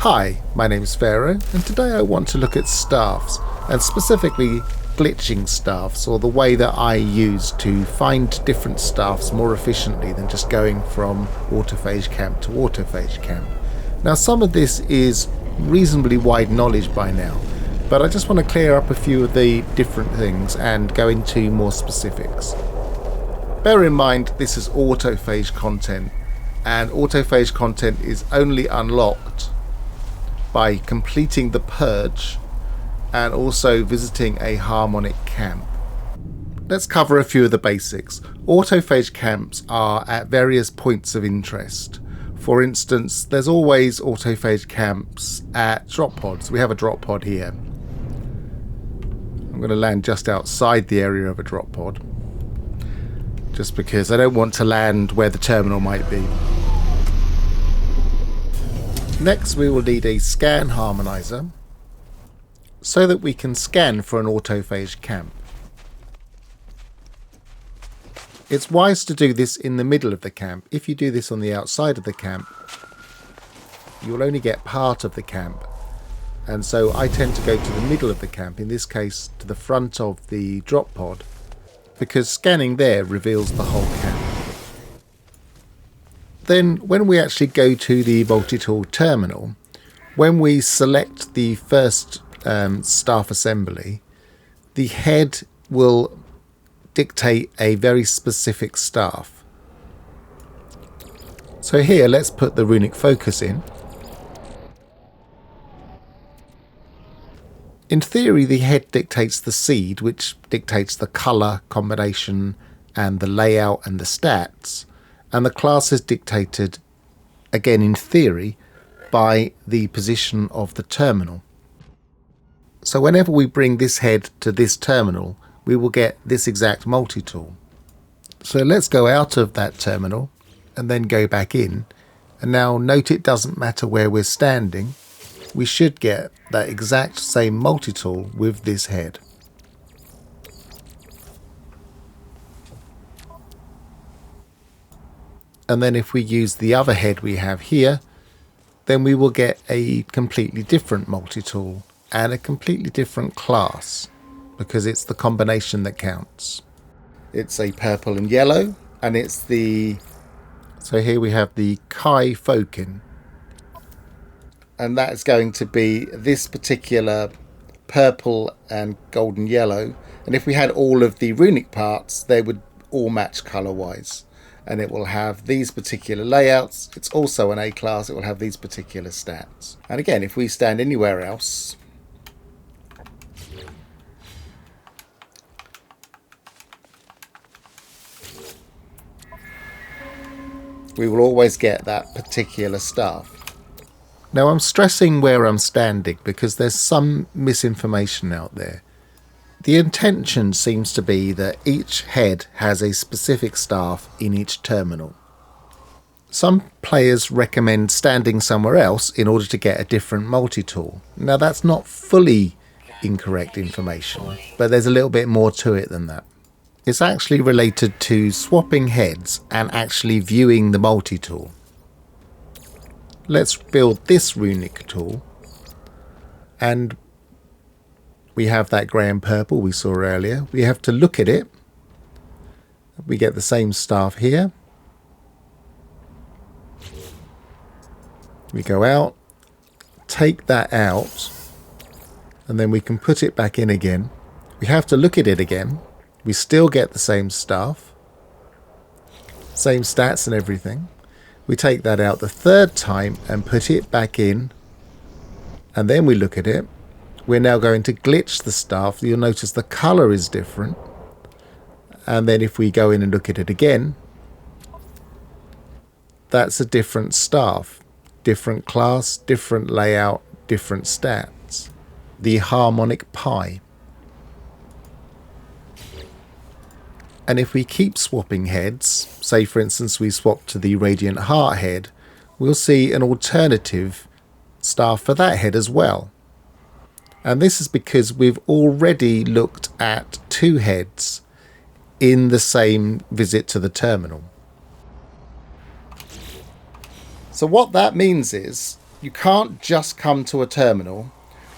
Hi, my name is Pharaoh, and today I want to look at staffs, and specifically glitching staffs, or the way that I use to find different staffs more efficiently than just going from autophage camp to autophage camp. Now, some of this is reasonably wide knowledge by now, but I just want to clear up a few of the different things and go into more specifics. Bear in mind, this is autophage content, and autophage content is only unlocked by completing the purge and also visiting a harmonic camp. Let's cover a few of the basics. Autophage camps are at various points of interest. For instance, there's always autophage camps at drop pods. We have a drop pod here. I'm going to land just outside the area of a drop pod, just because I don't want to land where the terminal might be. Next, we will need a scan harmonizer so that we can scan for an autophage camp. It's wise to do this in the middle of the camp. If you do this on the outside of the camp, you'll only get part of the camp. And so I tend to go to the middle of the camp, in this case to the front of the drop pod, because scanning there reveals the whole camp. Then when we actually go to the multi-tool terminal, when we select the first staff assembly, the head will dictate a very specific staff. So here, let's put the runic focus in. In theory, the head dictates the seed, which dictates the color combination and the layout and the stats. And the class is dictated, again in theory, by the position of the terminal. So whenever we bring this head to this terminal, we will get this exact multi-tool. So let's go out of that terminal and then go back in. And now note, it doesn't matter where we're standing. We should get that exact same multi-tool with this head. And then if we use the other head we have here, then we will get a completely different multi-tool and a completely different class, because it's the combination that counts. It's a purple and yellow, and it's the... So here we have the Kai Fokin. And that's going to be this particular purple and golden yellow. And if we had all of the runic parts, they would all match color-wise. And it will have these particular layouts. It's also an A class. It will have these particular stats. And again, if we stand anywhere else, we will always get that particular staff. Now, I'm stressing where I'm standing because there's some misinformation out there. The intention seems to be that each head has a specific staff in each terminal. Some players recommend standing somewhere else in order to get a different multi-tool. Now, that's not fully incorrect information, but there's a little bit more to it than that. It's actually related to swapping heads and actually viewing the multi-tool. Let's build this runic tool, and we have that grey and purple we saw earlier. We have to look at it. We get the same staff here. We go out, take that out, and then we can put it back in again. We have to look at it again. We still get the same staff, same stats and everything. We take that out the third time and put it back in, and then we look at it. We're now going to glitch the staff. You'll notice the color is different. And then if we go in and look at it again, that's a different staff, different class, different layout, different stats. The harmonic pi. And if we keep swapping heads, say for instance we swap to the radiant heart head, we'll see an alternative staff for that head as well. And this is because we've already looked at two heads in the same visit to the terminal. So what that means is you can't just come to a terminal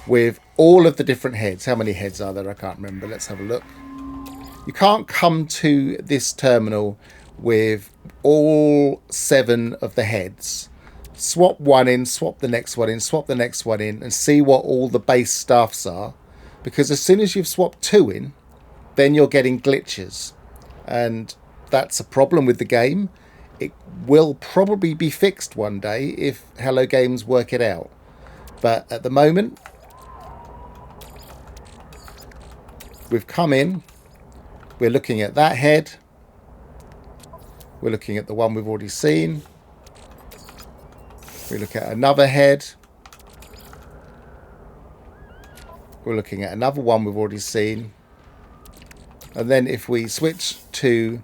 with all of the different heads. How many heads are there? I can't remember. Let's have a look. You can't come to this terminal with all 7 of the heads. Swap one in, swap the next one in, swap the next one in, and see what all the base staffs are. Because as soon as you've swapped 2 in, then you're getting glitches. And that's a problem with the game. It will probably be fixed one day if Hello Games work it out. But at the moment, we've come in. We're looking at that head. We're looking at the one we've already seen. We look at another head. We're looking at another one we've already seen. And then if we switch to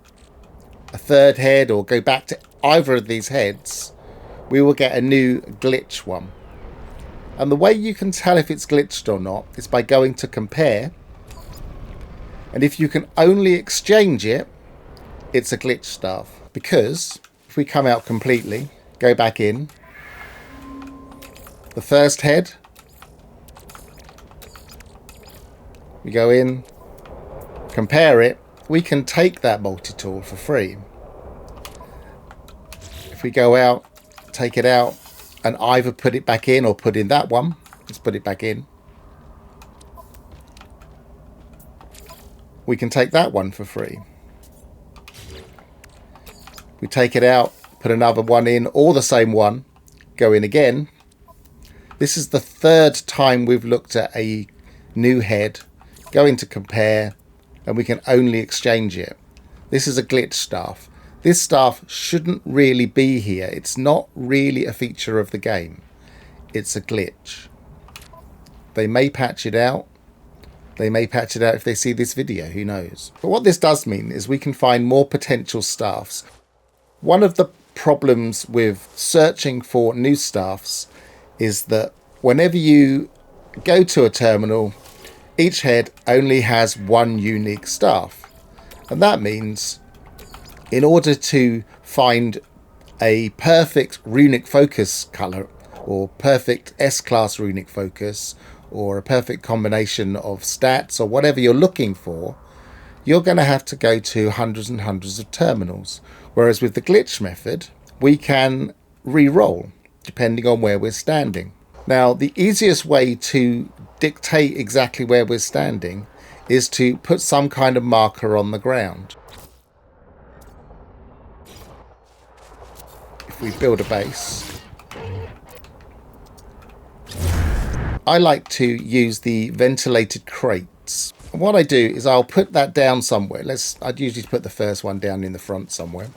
a third head or go back to either of these heads, we will get a new glitch one. And the way you can tell if it's glitched or not is by going to compare. And if you can only exchange it, it's a glitch staff. Because if we come out completely, go back in, the first head, we go in, compare it, we can take that multi-tool for free. If we go out, take it out, and either put it back in or put in that one, let's put it back in. We can take that one for free. We take it out, put another one in, or the same one, go in again. This is the 3rd time we've looked at a new head, go into compare, and we can only exchange it. This is a glitch staff. This staff shouldn't really be here. It's not really a feature of the game. It's a glitch. They may patch it out. They may patch it out if they see this video, who knows. But what this does mean is we can find more potential staffs. One of the problems with searching for new staffs is that whenever you go to a terminal, each head only has one unique staff. And that means in order to find a perfect runic focus colour or perfect S-class runic focus or a perfect combination of stats or whatever you're looking for, you're going to have to go to hundreds and hundreds of terminals. Whereas with the glitch method, we can re-roll depending on where we're standing. Now, the easiest way to dictate exactly where we're standing is to put some kind of marker on the ground. If we build a base, I like to use the ventilated crates. And what I do is I'll put that down somewhere. I'd usually put the first one down in the front somewhere.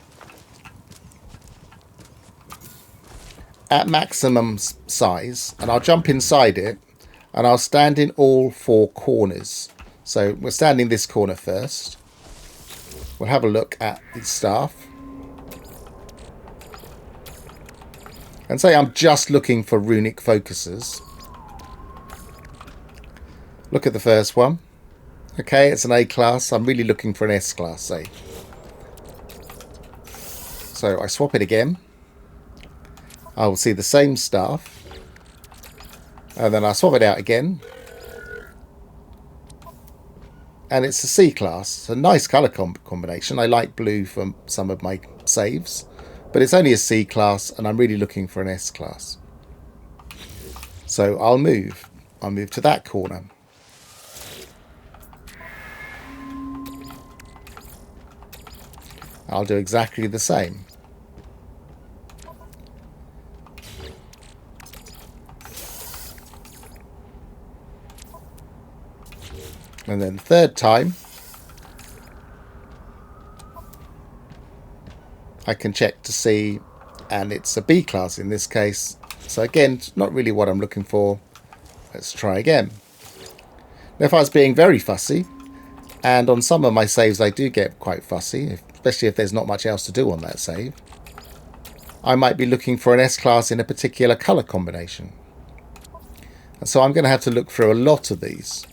At maximum size, and I'll jump inside it, and I'll stand in all 4 corners. So we're standing this corner first. We'll have a look at the staff. And say I'm just looking for runic focuses. Look at the first one. Okay, it's an A class. I'm really looking for an S class, say. So I swap it again. I will see the same staff. And then I swap it out again. And it's a C class. It's a nice colour combination. I like blue for some of my saves. But it's only a C class and I'm really looking for an S class. So I'll move. I'll move to that corner. I'll do exactly the same. And then third time, I can check to see, and it's a B class in this case. So again, it's not really what I'm looking for. Let's try again. Now, if I was being very fussy, and on some of my saves I do get quite fussy, especially if there's not much else to do on that save, I might be looking for an S class in a particular colour combination. And so I'm going to have to look through a lot of these,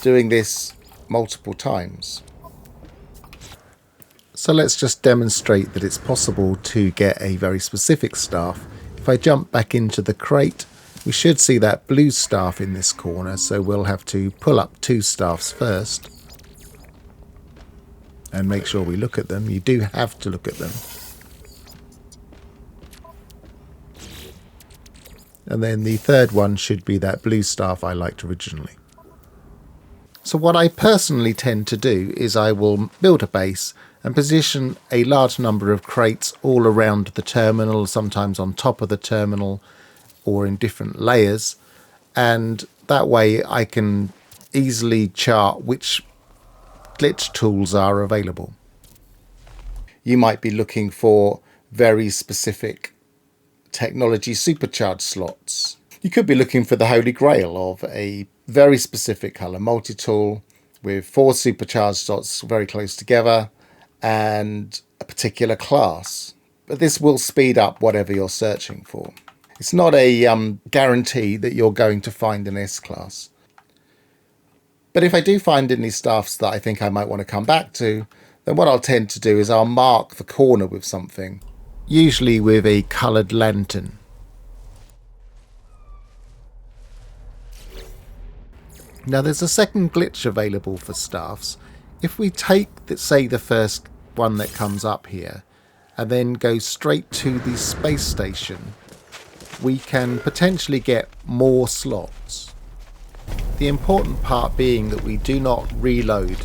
doing this multiple times. So let's just demonstrate that it's possible to get a very specific staff if If I jump back into the crate, we should see that blue staff in this corner, so we'll have to pull up 2 staffs first and make sure we look at them. You do have to look at them. And then the third one should be that blue staff I liked originally. So what I personally tend to do is I will build a base and position a large number of crates all around the terminal, sometimes on top of the terminal or in different layers. And that way I can easily chart which glitch tools are available. You might be looking for very specific technology supercharged slots. You could be looking for the holy grail of a very specific color multi-tool with 4 supercharged slots very close together and a particular class. But this will speed up whatever you're searching for. It's not a guarantee that you're going to find an S-class. But if I do find any staffs that I think I might want to come back to, then what I'll tend to do is I'll mark the corner with something, usually with a coloured lantern. Now there's a second glitch available for staffs. If we take, say, the first one that comes up here and then go straight to the space station, we can potentially get more slots. The important part being that we do not reload.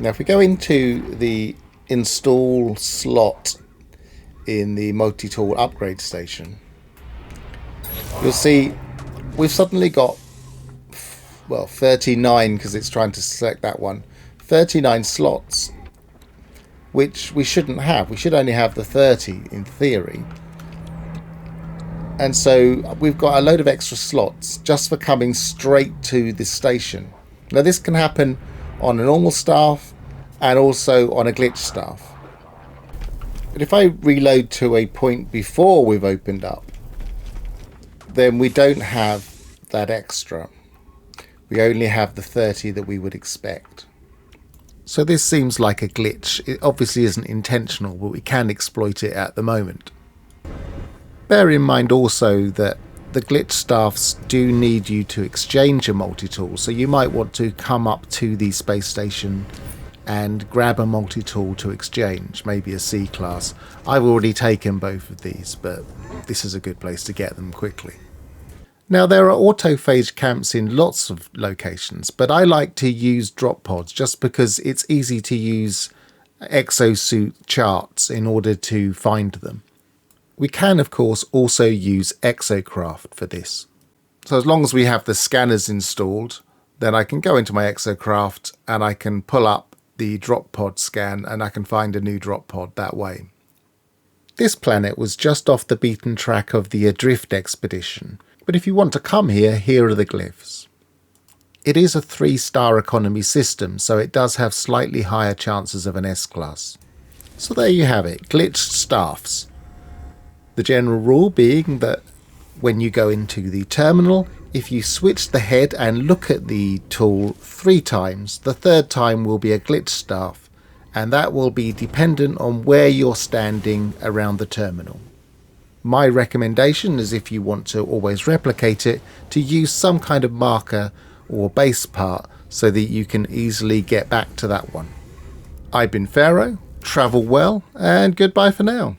Now if we go into the install slot in the multi-tool upgrade station, you'll see we've suddenly got, well, 39, because it's trying to select that one, 39 slots, which we shouldn't have. We should only have the 30 in theory. And so we've got a load of extra slots just for coming straight to this station. Now this can happen on a normal staff and also on a glitch staff. But if I reload to a point before we've opened up, then we don't have that extra. We only have the 30 that we would expect. So this seems like a glitch. It obviously isn't intentional, but we can exploit it at the moment. Bear in mind also that the glitch staffs do need you to exchange a multi-tool, so you might want to come up to the space station and grab a multi-tool to exchange, maybe a C class. I've already taken both of these, but this is a good place to get them quickly. Now there are autophage camps in lots of locations, but I like to use drop pods just because it's easy to use exosuit charts in order to find them. We can of course also use Exocraft for this. So as long as we have the scanners installed, then I can go into my Exocraft and I can pull up the drop pod scan and I can find a new drop pod that way. This planet was just off the beaten track of the Adrift expedition, but if you want to come here, here are the glyphs. It is a 3-star economy system, so it does have slightly higher chances of an S-class. So there you have it, glitched staffs. The general rule being that when you go into the terminal, if you switch the head and look at the tool 3 times, the 3rd time will be a glitch staff, and that will be dependent on where you're standing around the terminal. My recommendation is, if you want to always replicate it, to use some kind of marker or base part so that you can easily get back to that one. I've been Pharaoh, travel well, and goodbye for now.